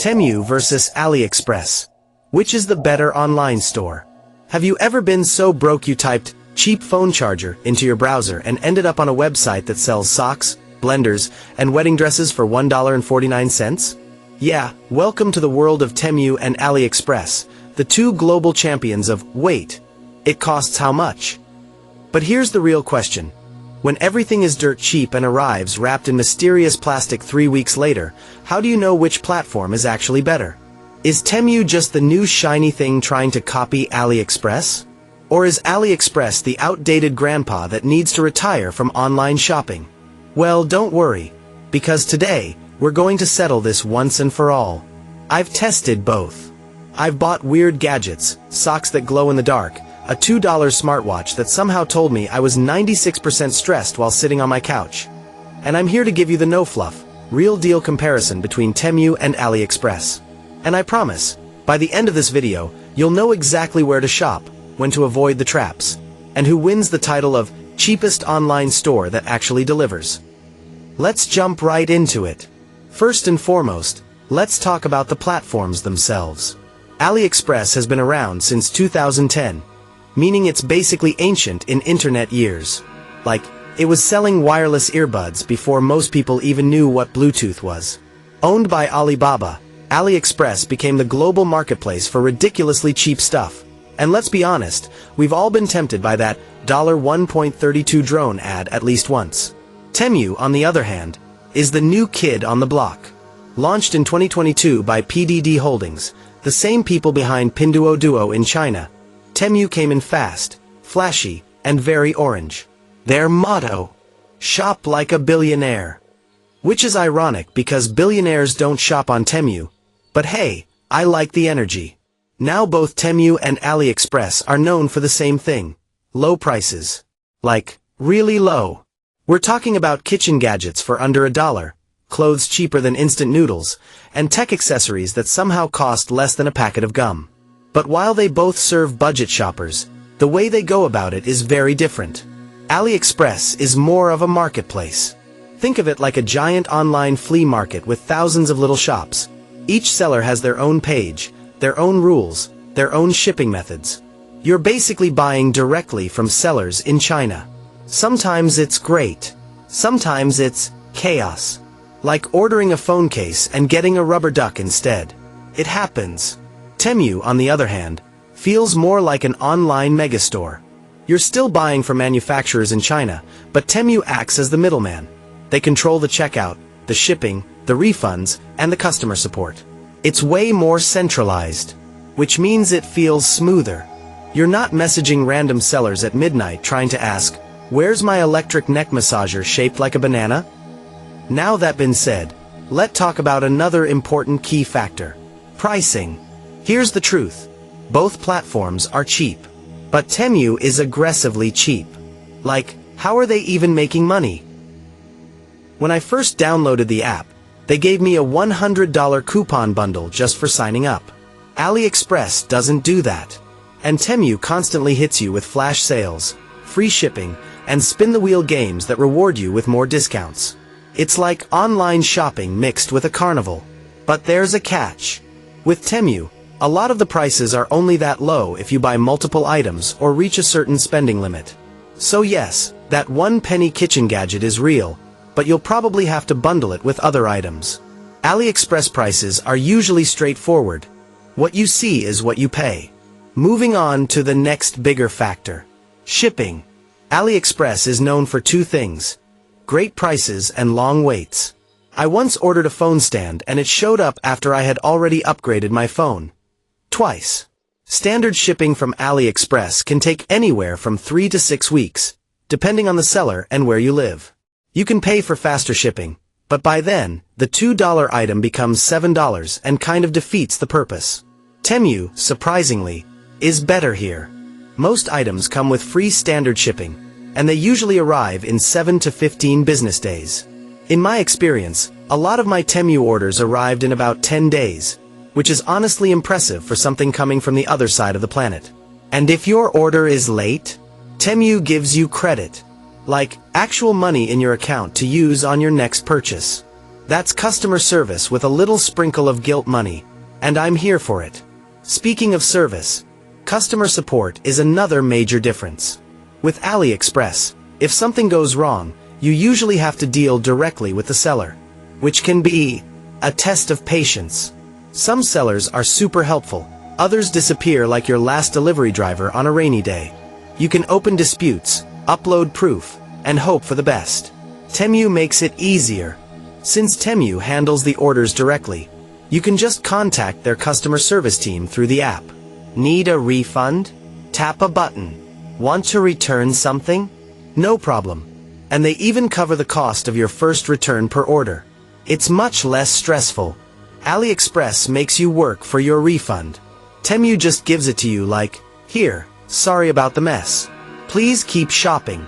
Temu versus Aliexpress. Which is the better online store? Have you ever been so broke you typed cheap phone charger into your browser and ended up on a website that sells socks, blenders, and wedding dresses for $1.49? Yeah, welcome to the world of Temu and Aliexpress, the two global champions of wait, it costs how much? But here's the real question. When everything is dirt cheap and arrives wrapped in mysterious plastic 3 weeks later, how do you know which platform is actually better? Is Temu just the new shiny thing trying to copy Aliexpress? Or is Aliexpress the outdated grandpa that needs to retire from online shopping? Well, don't worry, because today, we're going to settle this once and for all. I've tested both. I've bought weird gadgets, socks that glow in the dark, a $2 smartwatch that somehow told me I was 96% stressed while sitting on my couch. And I'm here to give you the no-fluff, real-deal comparison between Temu and Aliexpress. And I promise, by the end of this video, you'll know exactly where to shop, when to avoid the traps, and who wins the title of cheapest online store that actually delivers. Let's jump right into it. First and foremost, let's talk about the platforms themselves. Aliexpress has been around since 2010, meaning it's basically ancient in internet years. Like, it was selling wireless earbuds before most people even knew what Bluetooth was. Owned by Alibaba, Aliexpress became the global marketplace for ridiculously cheap stuff. And let's be honest, we've all been tempted by that $1.32 drone ad at least once. Temu, on the other hand, is the new kid on the block. Launched in 2022 by PDD Holdings, the same people behind Pinduoduo in China, Temu came in fast, flashy, and very orange. Their motto, shop like a billionaire. Which is ironic because billionaires don't shop on Temu, but hey, I like the energy. Now both Temu and Aliexpress are known for the same thing, low prices. Like, really low. We're talking about kitchen gadgets for under $1, clothes cheaper than instant noodles, and tech accessories that somehow cost less than a packet of gum. But while they both serve budget shoppers, the way they go about it is very different. Aliexpress is more of a marketplace. Think of it like a giant online flea market with thousands of little shops. Each seller has their own page, their own rules, their own shipping methods. You're basically buying directly from sellers in China. Sometimes it's great. Sometimes it's chaos. Like ordering a phone case and getting a rubber duck instead. It happens. Temu, on the other hand, feels more like an online megastore. You're still buying from manufacturers in China, but Temu acts as the middleman. They control the checkout, the shipping, the refunds, and the customer support. It's way more centralized, which means it feels smoother. You're not messaging random sellers at midnight trying to ask, "Where's my electric neck massager shaped like a banana?" Now that being said, let's talk about another important key factor: pricing. Here's the truth. Both platforms are cheap. But Temu is aggressively cheap. Like, how are they even making money? When I first downloaded the app, they gave me a $100 coupon bundle just for signing up. Aliexpress doesn't do that. And Temu constantly hits you with flash sales, free shipping, and spin-the-wheel games that reward you with more discounts. It's like online shopping mixed with a carnival. But there's a catch. With Temu, a lot of the prices are only that low if you buy multiple items or reach a certain spending limit. So yes, that 1-penny kitchen gadget is real, but you'll probably have to bundle it with other items. Aliexpress prices are usually straightforward. What you see is what you pay. Moving on to the next bigger factor: shipping. Aliexpress is known for two things: great prices and long waits. I once ordered a phone stand and it showed up after I had already upgraded my phone. Twice. Standard shipping from Aliexpress can take anywhere from 3 to 6 weeks, depending on the seller and where you live. You can pay for faster shipping, but by then, the $2 item becomes $7 and kind of defeats the purpose. Temu, surprisingly, is better here. Most items come with free standard shipping, and they usually arrive in 7 to 15 business days. In my experience, a lot of my Temu orders arrived in about 10 days, which is honestly impressive for something coming from the other side of the planet. And if your order is late, Temu gives you credit, like actual money in your account to use on your next purchase. That's customer service with a little sprinkle of guilt money, and I'm here for it. Speaking of service, customer support is another major difference. With AliExpress, if something goes wrong, you usually have to deal directly with the seller, which can be a test of patience. Some sellers are super helpful, others disappear like your last delivery driver on a rainy day. You can open disputes, upload proof, and hope for the best. Temu makes it easier. Since Temu handles the orders directly, you can just contact their customer service team through the app. Need a refund? Tap a button. Want to return something? No problem. And they even cover the cost of your first return per order. It's much less stressful. AliExpress makes you work for your refund. Temu just gives it to you like, here, sorry about the mess. Please keep shopping.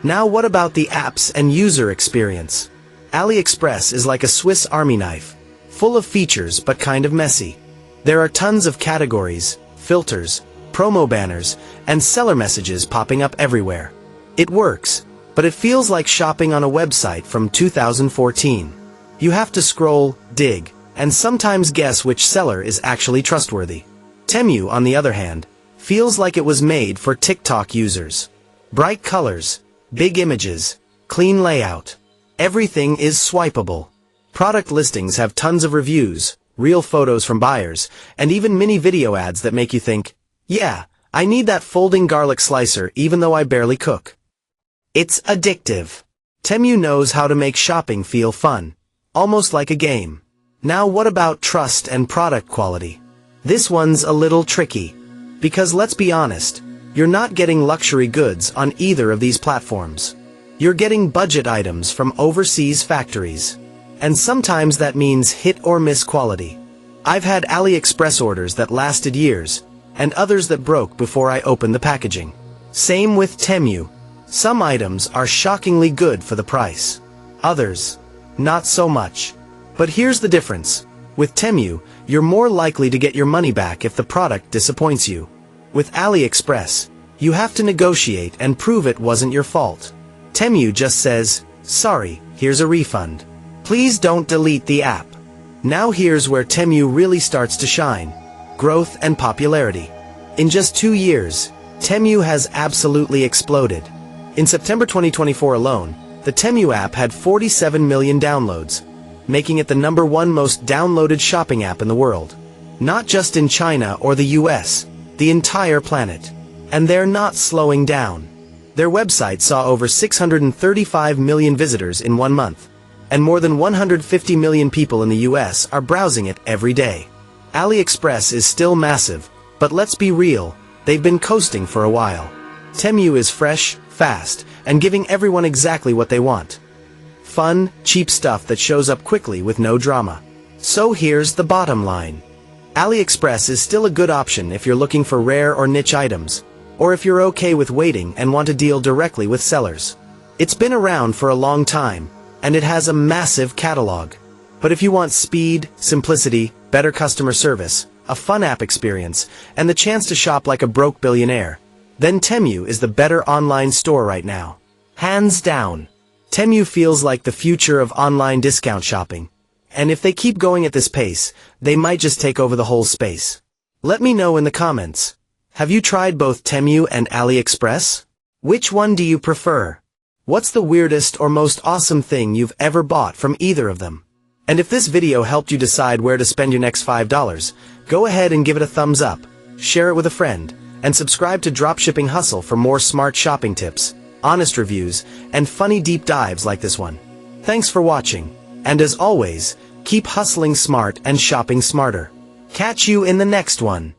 Now what about the apps and user experience? AliExpress is like a Swiss Army knife, full of features but kind of messy. There are tons of categories, filters, promo banners, and seller messages popping up everywhere. It works, but it feels like shopping on a website from 2014. You have to scroll, dig, and sometimes guess which seller is actually trustworthy. Temu, on the other hand, feels like it was made for TikTok users. Bright colors, big images, clean layout. Everything is swipeable. Product listings have tons of reviews, real photos from buyers, and even mini video ads that make you think, yeah, I need that folding garlic slicer even though I barely cook. It's addictive. Temu knows how to make shopping feel fun, almost like a game. Now what about trust and product quality? This one's a little tricky. Because let's be honest, you're not getting luxury goods on either of these platforms. You're getting budget items from overseas factories. And sometimes that means hit or miss quality. I've had AliExpress orders that lasted years, and others that broke before I opened the packaging. Same with Temu. Some items are shockingly good for the price. Others, not so much. But here's the difference. With Temu, you're more likely to get your money back if the product disappoints you. With AliExpress, you have to negotiate and prove it wasn't your fault. Temu just says, sorry, here's a refund. Please don't delete the app. Now here's where Temu really starts to shine. Growth and popularity. In just 2 years, Temu has absolutely exploded. In September 2024 alone, the Temu app had 47 million downloads, making it the #1 most downloaded shopping app in the world. Not just in China or the US, the entire planet. And they're not slowing down. Their website saw over 635 million visitors in 1 month, and more than 150 million people in the US are browsing it every day. AliExpress is still massive, but let's be real, they've been coasting for a while. Temu is fresh, fast, and giving everyone exactly what they want. Fun, cheap stuff that shows up quickly with no drama. So here's the bottom line. AliExpress is still a good option if you're looking for rare or niche items, or if you're okay with waiting and want to deal directly with sellers. It's been around for a long time, and it has a massive catalog. But if you want speed, simplicity, better customer service, a fun app experience, and the chance to shop like a broke billionaire, then Temu is the better online store right now. Hands down. Temu feels like the future of online discount shopping. And if they keep going at this pace, they might just take over the whole space. Let me know in the comments. Have you tried both Temu and AliExpress? Which one do you prefer? What's the weirdest or most awesome thing you've ever bought from either of them? And if this video helped you decide where to spend your next $5, go ahead and give it a thumbs up, share it with a friend, and subscribe to Dropshipping Hustle for more smart shopping tips, honest reviews, and funny deep dives like this one. Thanks for watching, and as always, keep hustling smart and shopping smarter. Catch you in the next one.